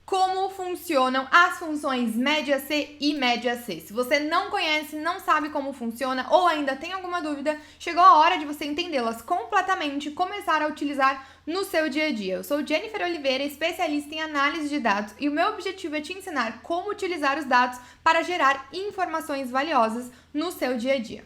como funcionam as funções média C e média C. Se você não conhece, não sabe como funciona ou ainda tem alguma dúvida, chegou a hora de você entendê-las completamente e começar a utilizar no seu dia a dia. Eu sou Jennifer Oliveira, especialista em análise de dados, e o meu objetivo é te ensinar como utilizar os dados para gerar informações valiosas no seu dia a dia.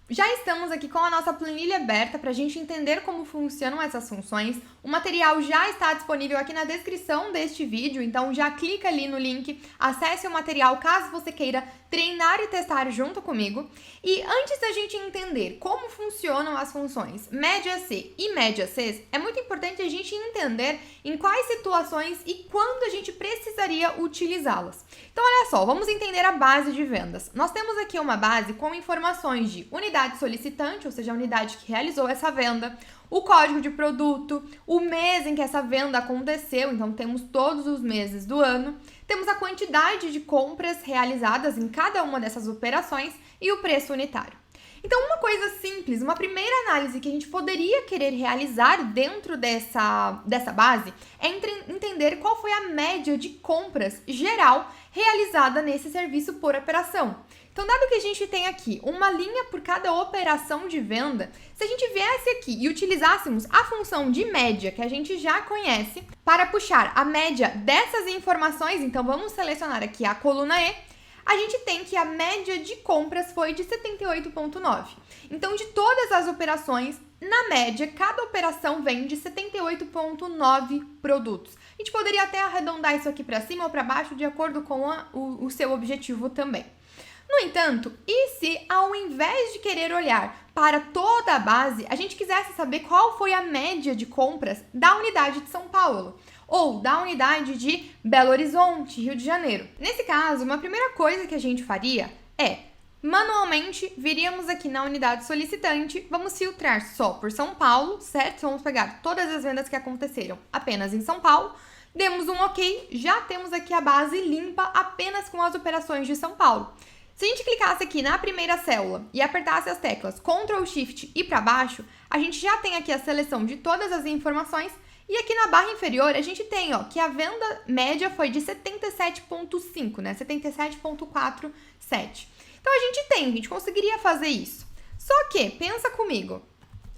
Já estamos aqui com a nossa planilha aberta para a gente entender como funcionam essas funções. O material já está disponível aqui na descrição deste vídeo, então já clica ali no link, acesse o material caso você queira treinar e testar junto comigo. E antes da gente entender como funcionam as funções média C e média C, é muito importante a gente entender em quais situações e quando a gente precisaria utilizá-las. Então, olha só, vamos entender a base de vendas. Nós temos aqui uma base com informações de unidade solicitante, ou seja, a unidade que realizou essa venda, o código de produto, o mês em que essa venda aconteceu, então temos todos os meses do ano, temos a quantidade de compras realizadas em cada uma dessas operações e o preço unitário. Então, uma coisa simples, uma primeira análise que a gente poderia querer realizar dentro dessa base é entender qual foi a média de compras geral realizada nesse serviço por operação. Então, dado que a gente tem aqui uma linha por cada operação de venda, se a gente viesse aqui e utilizássemos a função de média, que a gente já conhece, para puxar a média dessas informações, então vamos selecionar aqui a coluna E, a gente tem que a média de compras foi de 78,9. Então, de todas as operações, na média, cada operação vem de 78,9 produtos. A gente poderia até arredondar isso aqui para cima ou para baixo, de acordo com o seu objetivo também. No entanto, e se ao invés de querer olhar para toda a base, a gente quisesse saber qual foi a média de compras da unidade de São Paulo ou da unidade de Belo Horizonte, Rio de Janeiro? Nesse caso, uma primeira coisa que a gente faria é, manualmente, viríamos aqui na unidade solicitante, vamos filtrar só por São Paulo, certo? Vamos pegar todas as vendas que aconteceram apenas em São Paulo, demos um OK, já temos aqui a base limpa apenas com as operações de São Paulo. Se a gente clicasse aqui na primeira célula e apertasse as teclas Ctrl Shift e para baixo, a gente já tem aqui a seleção de todas as informações e aqui na barra inferior a gente tem que a venda média foi de 77,5, né? 77,47. Então a gente conseguiria fazer isso. Só que, pensa comigo,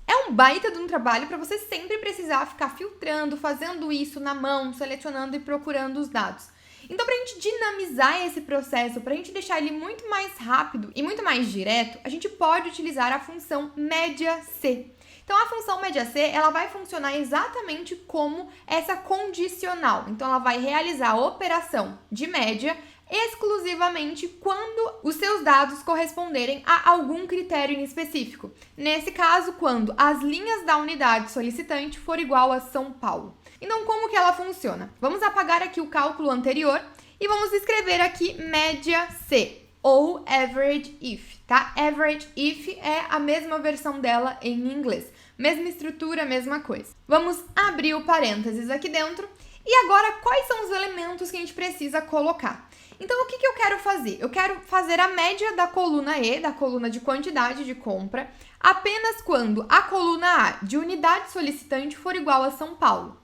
é um baita de um trabalho para você sempre precisar ficar filtrando, fazendo isso na mão, selecionando e procurando os dados. Então, para a gente dinamizar esse processo, para a gente deixar ele muito mais rápido e muito mais direto, a gente pode utilizar a função média C. Então, a função média C, ela vai funcionar exatamente como essa condicional. Então, ela vai realizar a operação de média exclusivamente quando os seus dados corresponderem a algum critério em específico. Nesse caso, quando as linhas da unidade solicitante for igual a São Paulo. Então, como que ela funciona? Vamos apagar aqui o cálculo anterior e vamos escrever aqui média C, ou average if, tá? Average if é a mesma versão dela em inglês. Mesma estrutura, mesma coisa. Vamos abrir o parênteses aqui dentro. E agora, quais são os elementos que a gente precisa colocar? Então, o que eu quero fazer? Eu quero fazer a média da coluna E, da coluna de quantidade de compra, apenas quando a coluna A de unidade solicitante for igual a São Paulo.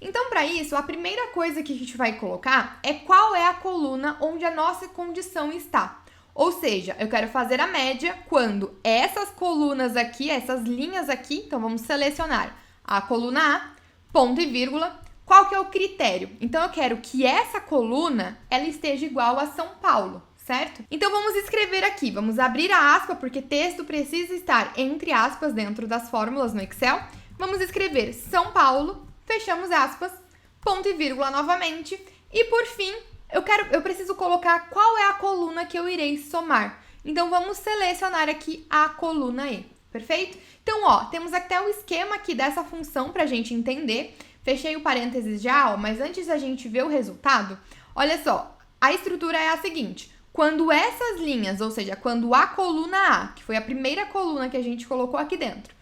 Então, para isso, a primeira coisa que a gente vai colocar é qual é a coluna onde a nossa condição está. Ou seja, eu quero fazer a média quando essas colunas aqui, essas linhas aqui, então vamos selecionar a coluna A, ponto e vírgula, qual que é o critério? Então, eu quero que essa coluna, ela esteja igual a São Paulo, certo? Então, vamos escrever aqui, vamos abrir a aspa, porque texto precisa estar entre aspas dentro das fórmulas no Excel. Vamos escrever São Paulo, fechamos aspas, ponto e vírgula novamente. E por fim, eu preciso colocar qual é a coluna que eu irei somar. Então, vamos selecionar aqui a coluna E, perfeito? Então, temos até o esquema aqui dessa função para a gente entender. Fechei o parênteses já, mas antes da gente ver o resultado, olha só, a estrutura é a seguinte. Quando essas linhas, ou seja, quando a coluna A, que foi a primeira coluna que a gente colocou aqui dentro,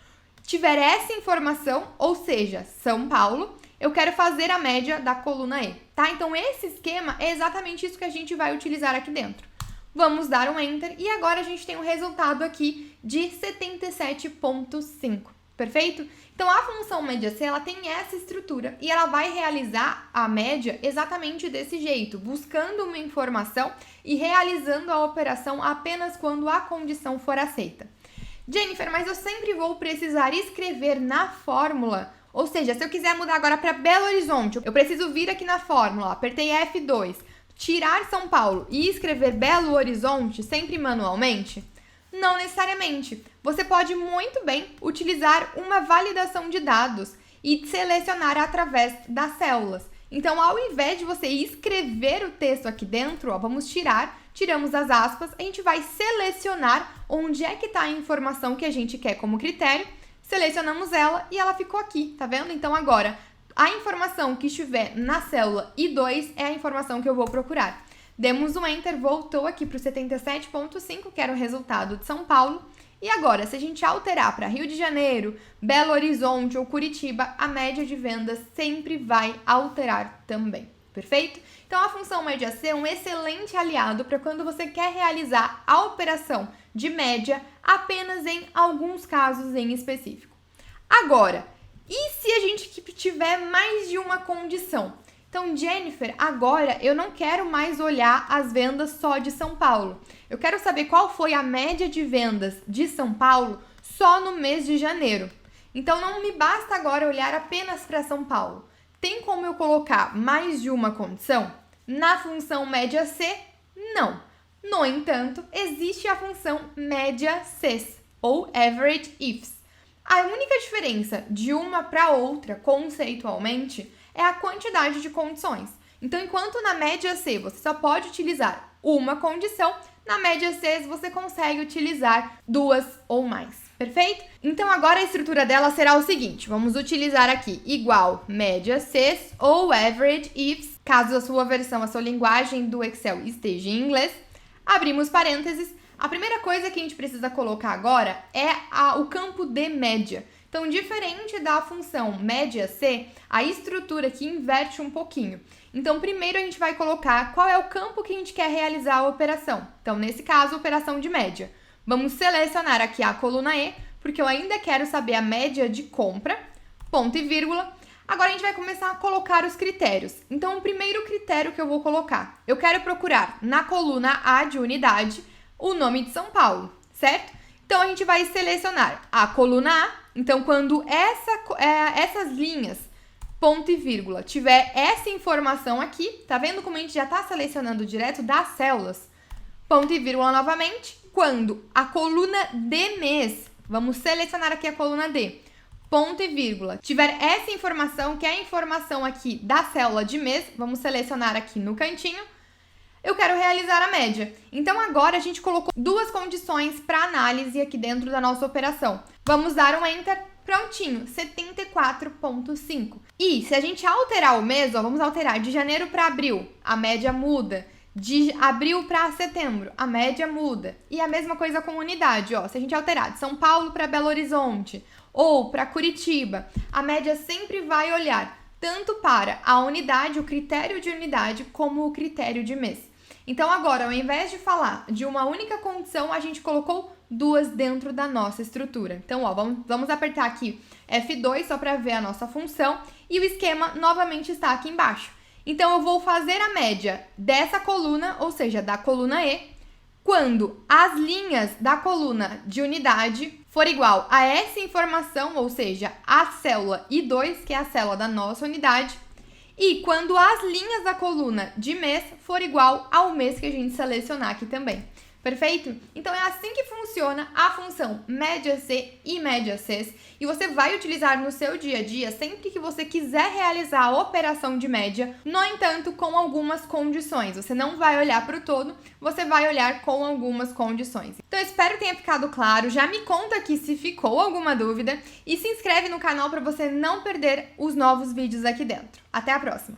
tiver essa informação, ou seja, São Paulo, eu quero fazer a média da coluna E, tá? Então, esse esquema é exatamente isso que a gente vai utilizar aqui dentro. Vamos dar um Enter e agora a gente tem um resultado aqui de 77,5. perfeito? Então, a função média C, ela tem essa estrutura e ela vai realizar a média exatamente desse jeito, buscando uma informação e realizando a operação apenas quando a condição for aceita. Jennifer, mas eu sempre vou precisar escrever na fórmula, ou seja, se eu quiser mudar agora para Belo Horizonte, eu preciso vir aqui na fórmula, apertei F2, tirar São Paulo e escrever Belo Horizonte sempre manualmente? Não necessariamente. Você pode muito bem utilizar uma validação de dados e selecionar através das células. Então, ao invés de você escrever o texto aqui dentro, tiramos as aspas, a gente vai selecionar onde é que está a informação que a gente quer como critério, selecionamos ela e ela ficou aqui, tá vendo? Então, agora, a informação que estiver na célula I2 é a informação que eu vou procurar. Demos um Enter, voltou aqui para o 77,5, que era o resultado de São Paulo. E agora, se a gente alterar para Rio de Janeiro, Belo Horizonte ou Curitiba, a média de vendas sempre vai alterar também, perfeito? Então, a função média C é um excelente aliado para quando você quer realizar a operação de média apenas em alguns casos em específico. Agora, e se a gente tiver mais de uma condição? Então, Jennifer, agora eu não quero mais olhar as vendas só de São Paulo. Eu quero saber qual foi a média de vendas de São Paulo só no mês de janeiro. Então, não me basta agora olhar apenas para São Paulo. Tem como eu colocar mais de uma condição? Na função média C, não. No entanto, existe a função média Cs, ou average ifs. A única diferença de uma para outra, conceitualmente, é a quantidade de condições. Então, enquanto na média C você só pode utilizar uma condição, na média C você consegue utilizar duas ou mais, perfeito? Então, agora a estrutura dela será o seguinte, vamos utilizar aqui igual média C ou average ifs, caso a sua linguagem do Excel esteja em inglês, abrimos parênteses. A primeira coisa que a gente precisa colocar agora é o campo de média. Então, diferente da função média C, a estrutura aqui inverte um pouquinho. Então, primeiro a gente vai colocar qual é o campo que a gente quer realizar a operação. Então, nesse caso, operação de média. Vamos selecionar aqui a coluna E, porque eu ainda quero saber a média de compra, ponto e vírgula. Agora, a gente vai começar a colocar os critérios. Então, o primeiro critério que eu vou colocar, eu quero procurar na coluna A de unidade o nome de São Paulo, certo? Então, a gente vai selecionar a coluna A. Então, quando essas linhas, ponto e vírgula, tiver essa informação aqui, tá vendo como a gente já está selecionando direto das células? Ponto e vírgula novamente. Quando a coluna de mês, vamos selecionar aqui a coluna D, ponto e vírgula, tiver essa informação, que é a informação aqui da célula de mês, vamos selecionar aqui no cantinho, eu quero realizar a média. Então, agora a gente colocou duas condições para análise aqui dentro da nossa operação. Vamos dar um Enter, prontinho, 74,5. E se a gente alterar o mês, ó, vamos alterar de janeiro para abril, a média muda. De abril para setembro, a média muda. E a mesma coisa com unidade, ó. Se a gente alterar de São Paulo para Belo Horizonte ou para Curitiba, a média sempre vai olhar tanto para a unidade, o critério de unidade, como o critério de mês. Então, agora, ao invés de falar de uma única condição, a gente colocou duas dentro da nossa estrutura. Então, ó, vamos apertar aqui F2 só para ver a nossa função e o esquema novamente está aqui embaixo. Então, eu vou fazer a média dessa coluna, ou seja, da coluna E, quando as linhas da coluna de unidade for igual a essa informação, ou seja, a célula I2, que é a célula da nossa unidade, e quando as linhas da coluna de mês for igual ao mês que a gente selecionar aqui também. Perfeito? Então, é assim que funciona a função média C e média Cs, e você vai utilizar no seu dia a dia sempre que você quiser realizar a operação de média, no entanto, com algumas condições. Você não vai olhar para o todo, você vai olhar com algumas condições. Então, eu espero que tenha ficado claro. Já me conta aqui se ficou alguma dúvida e se inscreve no canal para você não perder os novos vídeos aqui dentro. Até a próxima!